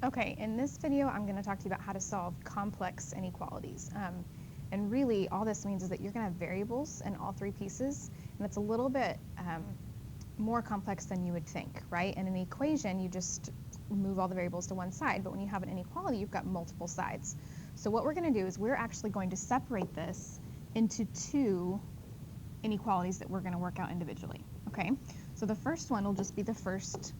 Okay, in this video, I'm going to talk to you about how to solve complex inequalities. And really, all this means is that you're going to have variables in all three pieces, and it's a little bit more complex than you would think, right? In an equation, you just move all the variables to one side, but when you have an inequality, you've got multiple sides. So what we're going to do is we're actually going to separate this into two inequalities that we're going to work out individually, okay? So the first one will just be the first,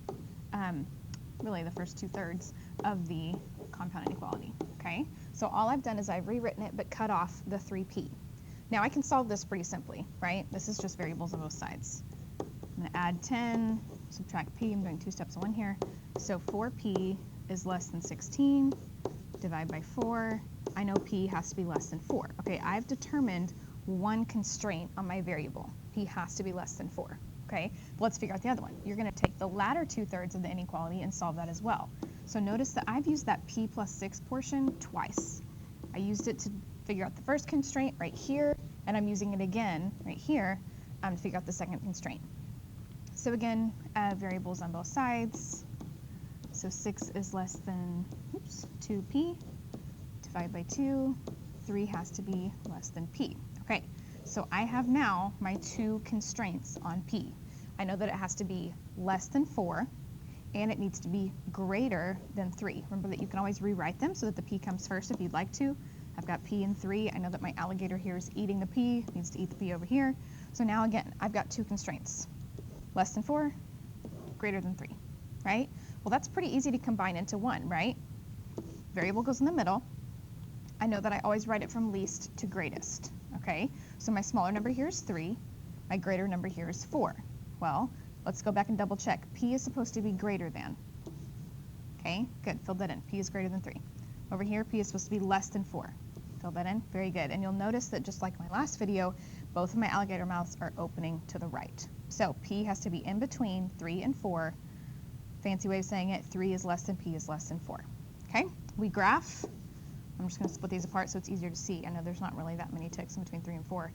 really the first 2/3 of the compound inequality, okay? So all I've done is I've rewritten it but cut off the 3p. Now I can solve this pretty simply, right? This is just variables on both sides. I'm going to add 10, subtract p. I'm doing 2 steps in one here. So 4p is less than 16. Divide by 4. I know p has to be less than 4. Okay, I've determined one constraint on my variable. P has to be less than 4. Okay, but let's figure out the other one. You're going to take the latter 2/3 of the inequality and solve that as well. So notice that I've used that p plus 6 portion twice. I used it to figure out the first constraint right here, and I'm using it again right here to figure out the second constraint. So again, variables on both sides. So 6 is less than 2p. Divide by 2. 3 has to be less than p. Okay, so I have now my two constraints on p. I know that it has to be less than 4, and it needs to be greater than 3. Remember that you can always rewrite them so that the p comes first if you'd like to. I've got p and 3. I know that my alligator here is eating the p, needs to eat the p over here. So now again, I've got two constraints. Less than 4, greater than 3, right? Well, that's pretty easy to combine into one, right? Variable goes in the middle. I know that I always write it from least to greatest, okay? So my smaller number here is 3. My greater number here is 4. Well, let's go back and double check. P is supposed to be greater than. Okay, good, fill that in. P is greater than 3. Over here, P is supposed to be less than 4. Fill that in, very good. And you'll notice that just like my last video, both of my alligator mouths are opening to the right. So P has to be in between 3 and 4. Fancy way of saying it, 3 is less than P is less than 4. Okay, we graph. I'm just going to split these apart so it's easier to see. I know there's not really that many ticks in between 3 and 4.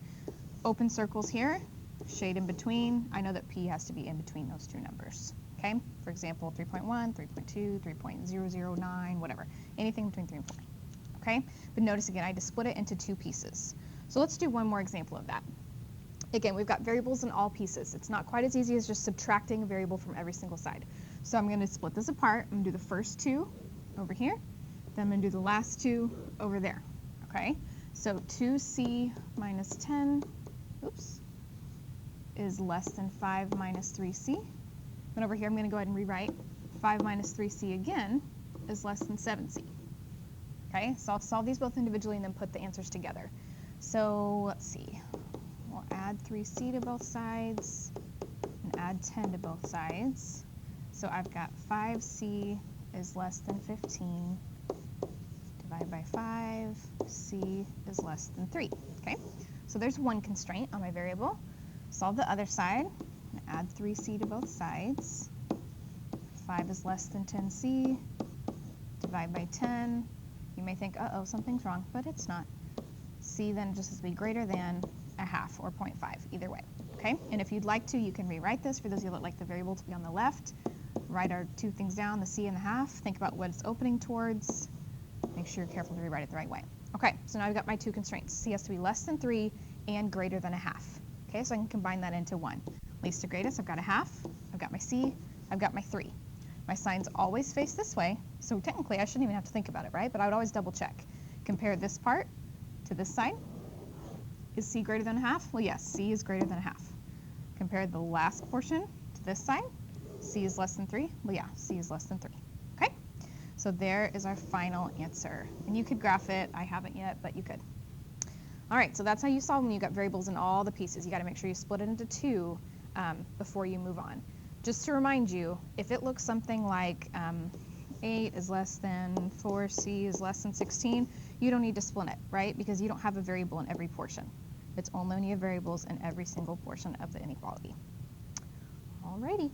Open circles here, shade in between. I know that P has to be in between those two numbers. Okay, for example, 3.1, 3.2, 3.009, whatever. Anything between 3 and 4. Okay, but notice again, I just split it into two pieces. So let's do one more example of that. Again, we've got variables in all pieces. It's not quite as easy as just subtracting a variable from every single side. So I'm going to split this apart. I'm going to do the first two over here. Then I'm going to do the last two over there. Okay, so 2c minus 10, is less than 5 minus 3c. Then over here, I'm going to go ahead and rewrite 5 minus 3c again is less than 7c. Okay, so I'll solve these both individually and then put the answers together. So let's see. We'll add 3c to both sides and add 10 to both sides. So I've got 5c is less than 15. Divide by 5. C is less than 3. Okay, so there's one constraint on my variable. Solve the other side. Add 3c to both sides. 5 is less than 10c. Divide by 10. You may think, uh-oh, something's wrong, but it's not. C then just has to be greater than a half or 0.5, either way. Okay, and if you'd like to, you can rewrite this. For those of you that like the variable to be on the left, write our two things down, the c and the half. Think about what it's opening towards. Make sure you're careful to rewrite it the right way. Okay, so now I've got my two constraints. C has to be less than 3 and greater than a half. Okay, so I can combine that into one. Least to greatest, I've got a half. I've got my C. I've got my 3. My signs always face this way, so technically I shouldn't even have to think about it, right? But I would always double check. Compare this part to this side. Is C greater than a half? Well, yes, C is greater than a half. Compare the last portion to this side. C is less than 3. Well, yeah, C is less than 3. Okay? So there is our final answer. And you could graph it. I haven't yet, but you could. All right, so that's how you solve when you've got variables in all the pieces. You got to make sure you split it into two before you move on. Just to remind you, if it looks something like 8 is less than 4c is less than 16, you don't need to split it, right? Because you don't have a variable in every portion. It's only when you have variables in every single portion of the inequality. Alrighty.